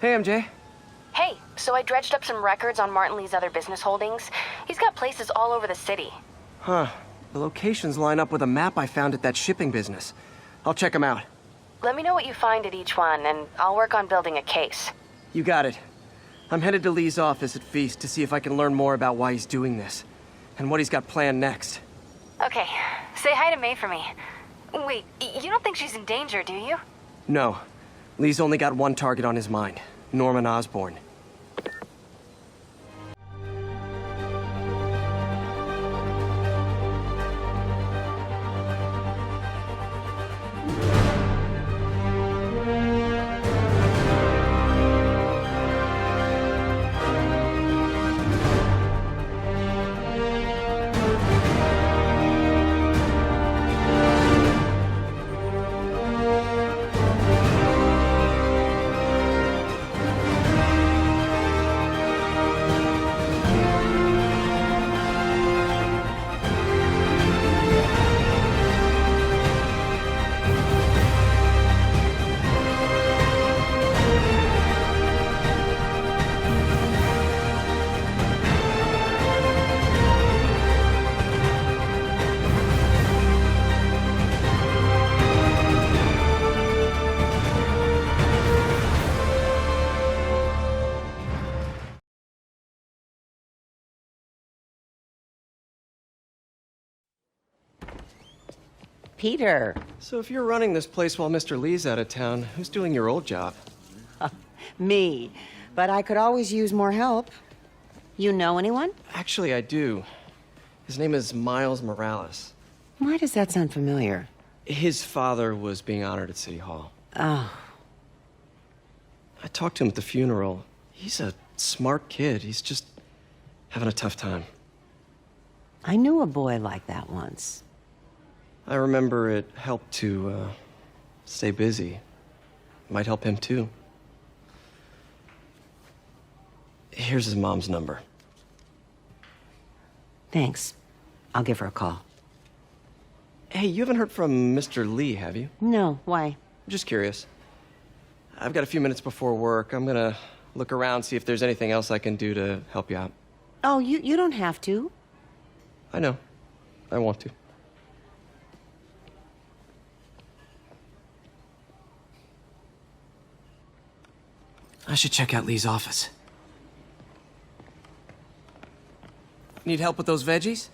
Hey, MJ. Hey, so I dredged up some records on Martin Lee's other business holdings. He's got places all over the city. Huh. The locations line up with a map I found at that shipping business. I'll check them out. Let me know what you find at each one, and I'll work on building a case. You got it. I'm headed to Lee's office at Feast to see if I can learn more about why he's doing this, and what he's got planned next. Okay, say hi to May for me. Wait, you don't think she's in danger, do you? No. Lee's only got one target on his mind. Norman Osborn. Peter. So if you're running this place while Mr. Lee's out of town, who's doing your old job? Me. But I could always use more help. You know anyone? Actually, I do. His name is Miles Morales. Why does that sound familiar? His father was being honored at City Hall. Oh. I talked to him at the funeral. He's a smart kid. He's just having a tough time. I knew a boy like that once. I remember it helped to stay busy. Might help him too. Here's his mom's number. Thanks. I'll give her a call. Hey, you haven't heard from Mr. Lee, have you? No, why? I'm just curious. I've got a few minutes before work. I'm gonna look around, see if there's anything else I can do to help you out. Oh, you don't have to. I know. I want to. I should check out Lee's office. Need help with those veggies?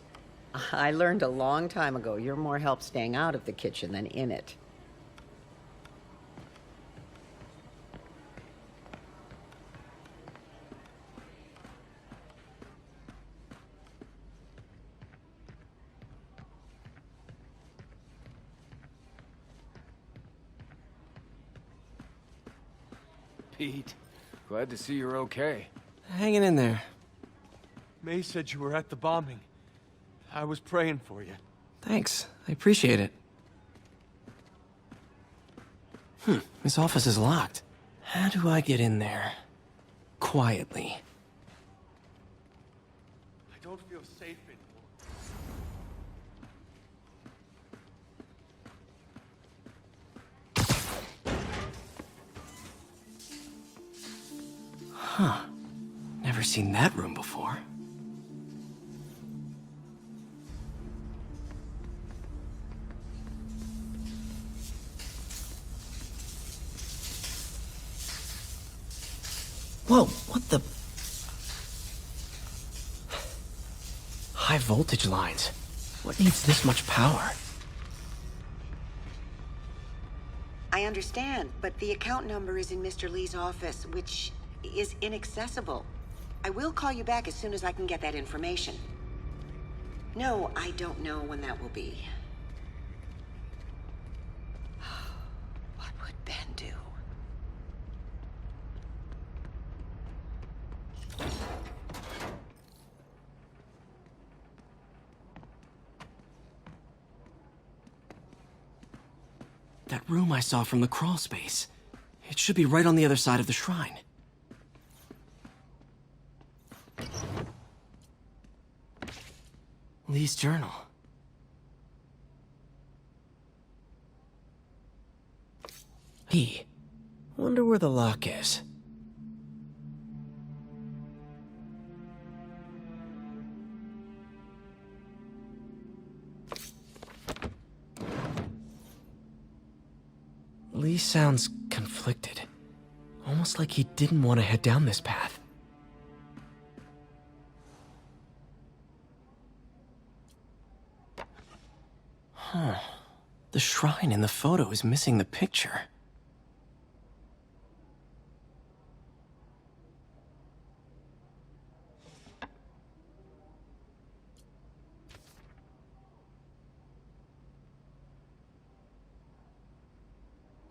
I learned a long time ago you're more help staying out of the kitchen than in it. Pete, glad to see you're okay. Hanging in there. May said you were at the bombing. I was praying for you. Thanks. I appreciate it. This office is locked. How do I get in there? Quietly. I don't feel safe anymore. Huh. Never seen that room before. Whoa, what the? High voltage lines. What needs this much power? I understand, but the account number is in Mr. Lee's office, which is inaccessible. I will call you back as soon as I can get that information. No, I don't know when that will be. What would Ben do? That room I saw from the crawl space. It should be right on the other side of the shrine. Lee's journal. Wonder where the lock is. Lee sounds conflicted. Almost like he didn't want to head down this path. Huh. The shrine in the photo is missing the picture.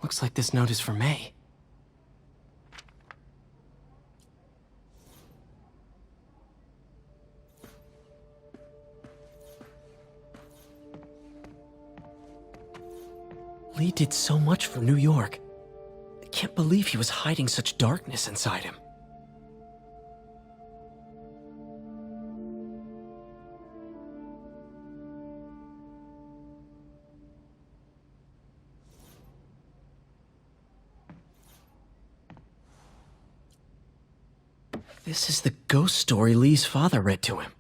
Looks like this note is for May. Lee did so much for New York. I can't believe he was hiding such darkness inside him. This is the ghost story Lee's father read to him.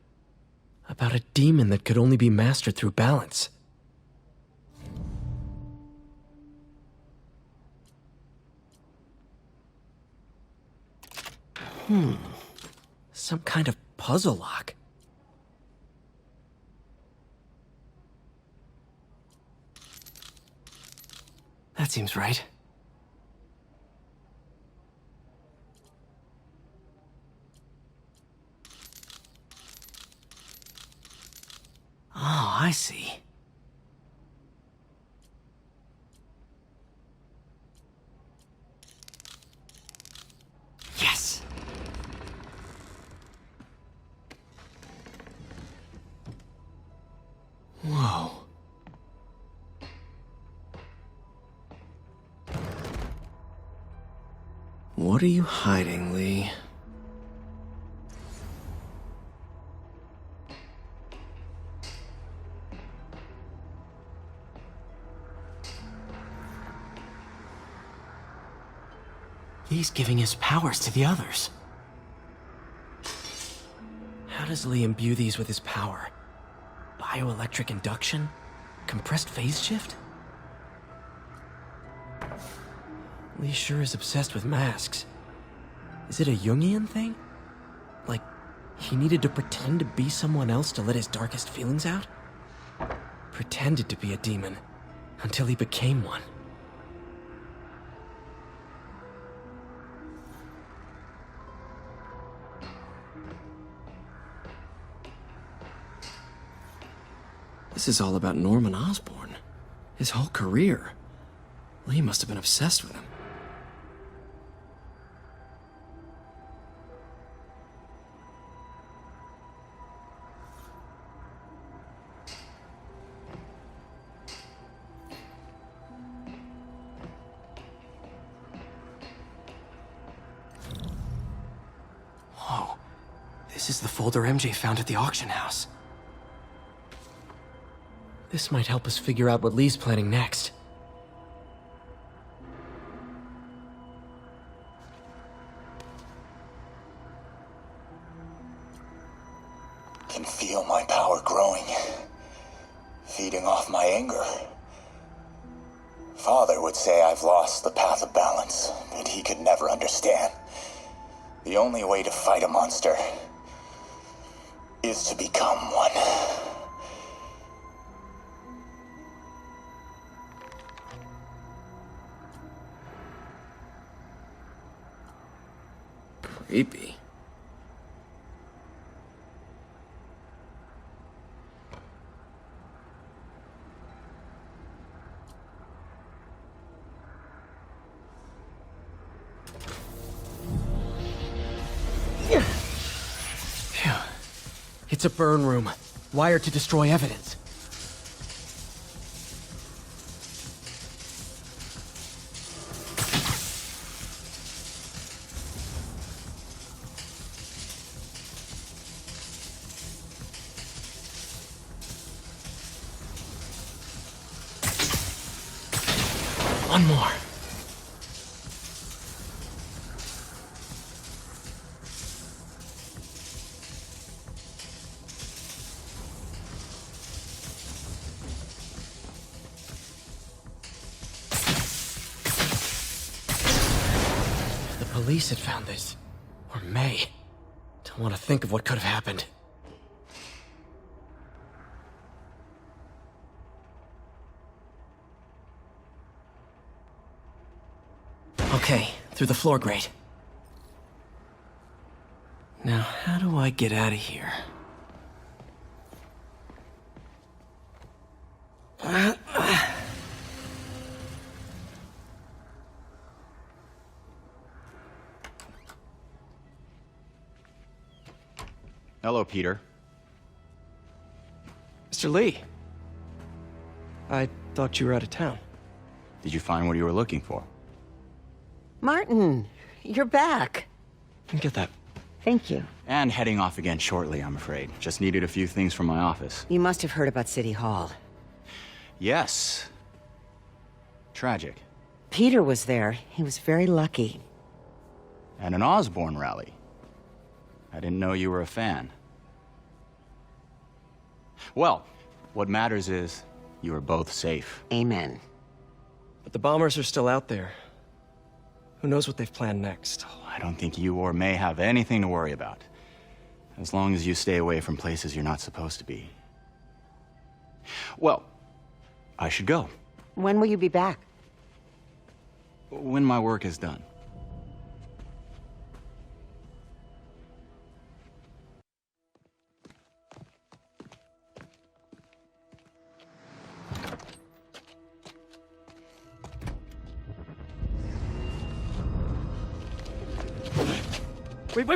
About a demon that could only be mastered through balance. Some kind of puzzle lock. That seems right. Oh, I see. Yes! Whoa. What are you hiding, Lee? Lee's giving his powers to the others. How does Lee imbue these with his power? Bioelectric induction? Compressed phase shift? Lee sure is obsessed with masks. Is it a Jungian thing? Like, he needed to pretend to be someone else to let his darkest feelings out? Pretended to be a demon, until he became one. This is all about Norman Osborn. His whole career. Lee must have been obsessed with him. Whoa. This is the folder MJ found at the auction house. This might help us figure out what Lee's planning next. Can feel my power growing, feeding off my anger. Father would say I've lost the path of balance, but he could never understand. The only way to fight a monster is to become one. Creepy. Phew. It's a burn room, wired to destroy evidence. One more. police had found this. Or May. Don't want to think of what could have happened. Okay, through the floor grate. Now, how do I get out of here? Hello, Peter. Mr. Lee. I thought you were out of town. Did you find what you were looking for? Martin, you're back. Get that. Thank you. And heading off again shortly, I'm afraid. Just needed a few things from my office. You must have heard about City Hall. Yes. Tragic. Peter was there. He was very lucky. At an Osborne rally. I didn't know you were a fan. Well, what matters is you are both safe. Amen. But the bombers are still out there. Who knows what they've planned next? I don't think you or May have anything to worry about. As long as you stay away from places you're not supposed to be. Well, I should go. When will you be back? When my work is done.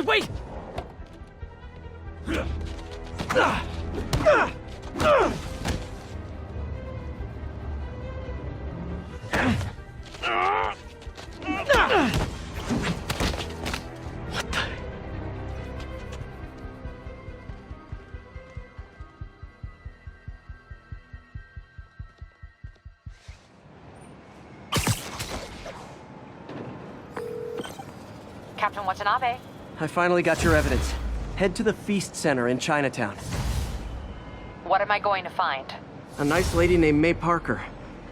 Wait! Captain Watanabe. I finally got your evidence. Head to the Feast Center in Chinatown. What am I going to find? A nice lady named May Parker.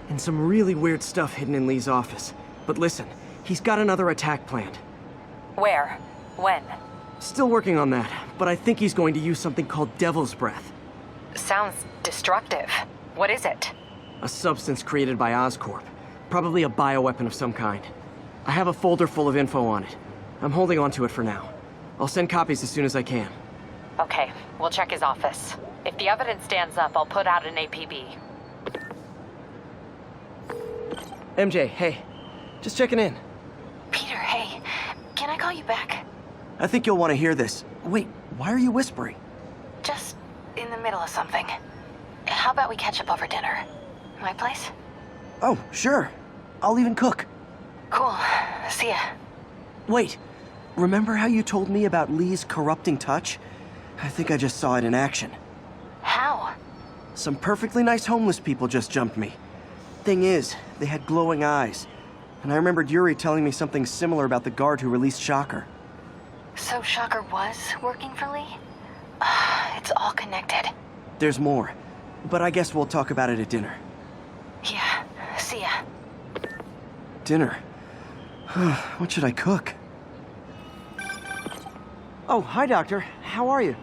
And some really weird stuff hidden in Lee's office. But listen, he's got another attack planned. Where? When? Still working on that, but I think he's going to use something called Devil's Breath. Sounds destructive. What is it? A substance created by Oscorp. Probably a bioweapon of some kind. I have a folder full of info on it. I'm holding on to it for now. I'll send copies as soon as I can. Okay, we'll check his office. If the evidence stands up, I'll put out an APB. MJ, hey. Just checking in. Peter, hey. Can I call you back? I think you'll want to hear this. Wait, why are you whispering? Just in the middle of something. How about we catch up over dinner? My place? Oh, sure. I'll even cook. Cool. See ya. Wait, remember how you told me about Lee's corrupting touch? I think I just saw it in action. How? Some perfectly nice homeless people just jumped me. Thing is, they had glowing eyes. And I remembered Yuri telling me something similar about the guard who released Shocker. So Shocker was working for Lee? It's all connected. There's more, but I guess we'll talk about it at dinner. Yeah, see ya. Dinner? What should I cook? Oh, hi, Doctor. How are you?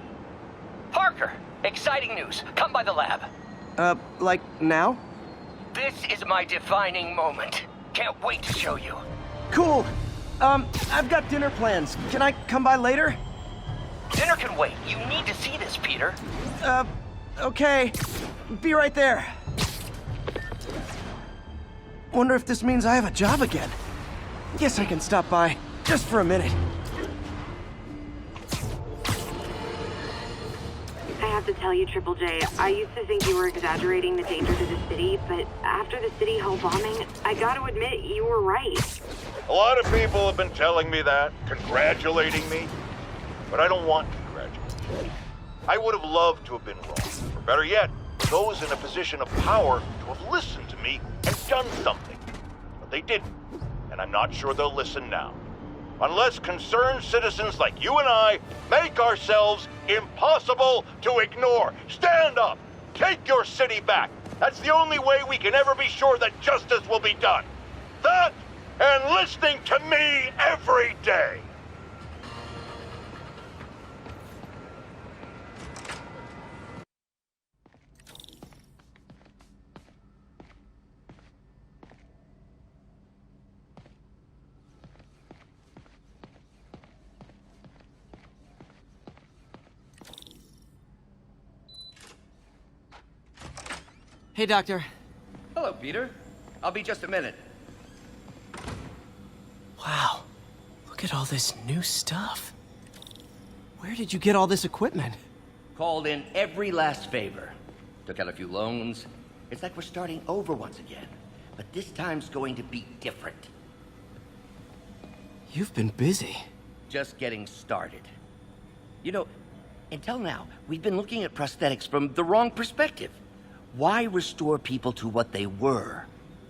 Parker, exciting news. Come by the lab. Like now? This is my defining moment. Can't wait to show you. Cool. I've got dinner plans. Can I come by later? Dinner can wait. You need to see this, Peter. Okay. Be right there. Wonder if this means I have a job again. Guess I can stop by, just for a minute. I have to tell you, Triple J, I used to think you were exaggerating the danger to the city, but after the City Hall bombing, I gotta admit, you were right. A lot of people have been telling me that, congratulating me, but I don't want congratulations. I would have loved to have been wrong, or better yet, those in a position of power to have listened to me and done something. But they didn't, and I'm not sure they'll listen now. Unless concerned citizens like you and I make ourselves impossible to ignore. Stand up! Take your city back! That's the only way we can ever be sure that justice will be done. That and listening to me every day. Hey, Doctor. Hello, Peter. I'll be just a minute. Wow. Look at all this new stuff. Where did you get all this equipment? Called in every last favor. Took out a few loans. It's like we're starting over once again. But this time's going to be different. You've been busy. Just getting started. You know, until now, we've been looking at prosthetics from the wrong perspective. Why restore people to what they were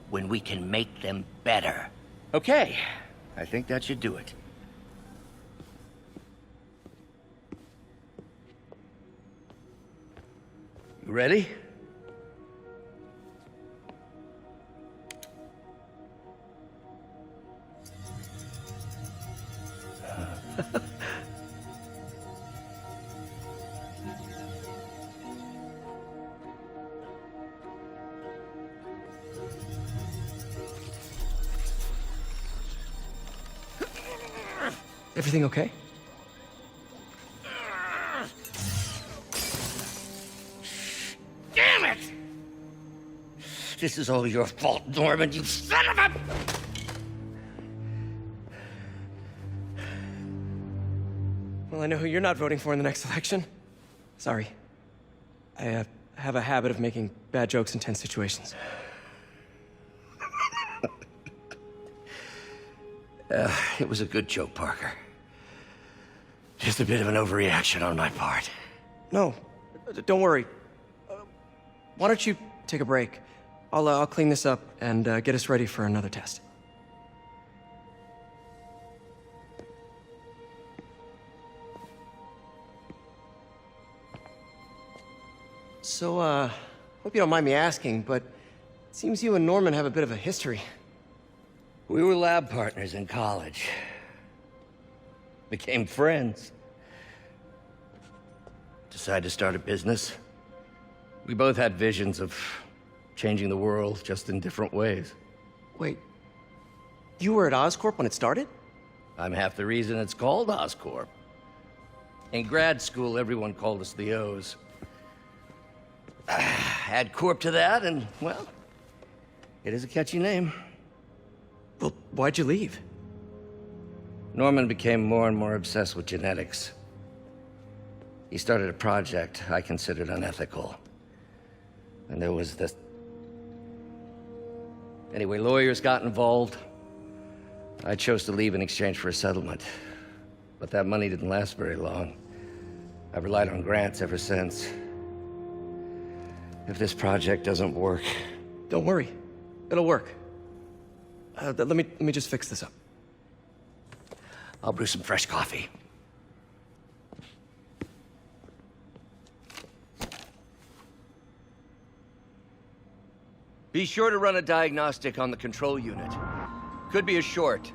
when we can make them better? Okay, I think that should do it. You ready? Everything okay? Damn it! This is all your fault, Norman, you son of a... Well, I know who you're not voting for in the next election. Sorry. I have a habit of making bad jokes in tense situations. It was a good joke, Parker. Just a bit of an overreaction on my part. No, don't worry. Why don't you take a break? I'll clean this up and get us ready for another test. So, hope you don't mind me asking, but it seems you and Norman have a bit of a history. We were lab partners in college. Became friends. Decided to start a business. We both had visions of changing the world, just in different ways. Wait, you were at Oscorp when it started? I'm half the reason it's called Oscorp. In grad school, everyone called us the O's. Add Corp to that, and, well, it is a catchy name. Well, why'd you leave? Norman became more and more obsessed with genetics. He started a project I considered unethical. And there was this... Anyway, lawyers got involved. I chose to leave in exchange for a settlement. But that money didn't last very long. I've relied on grants ever since. If this project doesn't work... Don't worry. It'll work. Let me just fix this up. I'll brew some fresh coffee. Be sure to run a diagnostic on the control unit. Could be a short.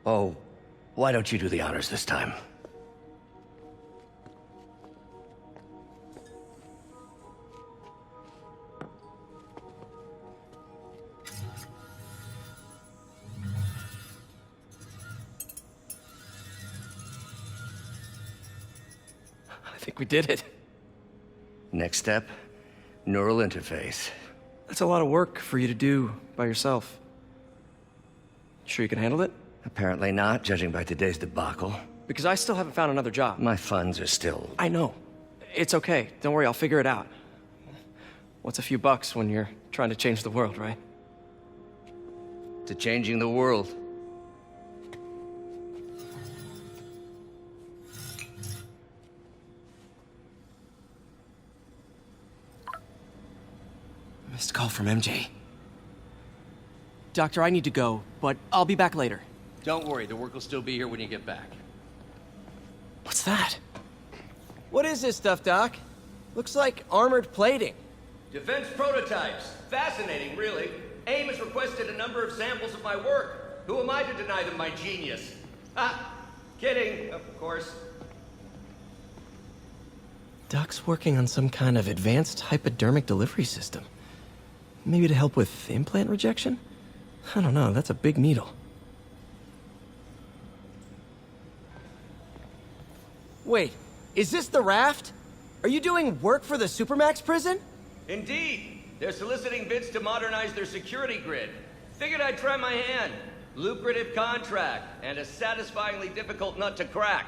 Oh, why don't you do the honors this time? I think we did it. Next step, neural interface. That's a lot of work for you to do by yourself. Sure you can handle it? Apparently not, judging by today's debacle. Because I still haven't found another job. My funds are still... I know. It's okay. Don't worry, I'll figure it out. What's a few bucks when you're trying to change the world, right? To changing the world. Missed call from MJ. Doctor, I need to go, but I'll be back later. Don't worry, the work will still be here when you get back. What's that? What is this stuff, Doc? Looks like armored plating. Defense prototypes. Fascinating, really. AIM has requested a number of samples of my work. Who am I to deny them my genius? Ah, kidding, of course. Doc's working on some kind of advanced hypodermic delivery system. Maybe to help with implant rejection? I don't know, that's a big needle. Wait, is this the raft? Are you doing work for the Supermax prison? Indeed. They're soliciting bids to modernize their security grid. Figured I'd try my hand. Lucrative contract, and a satisfyingly difficult nut to crack.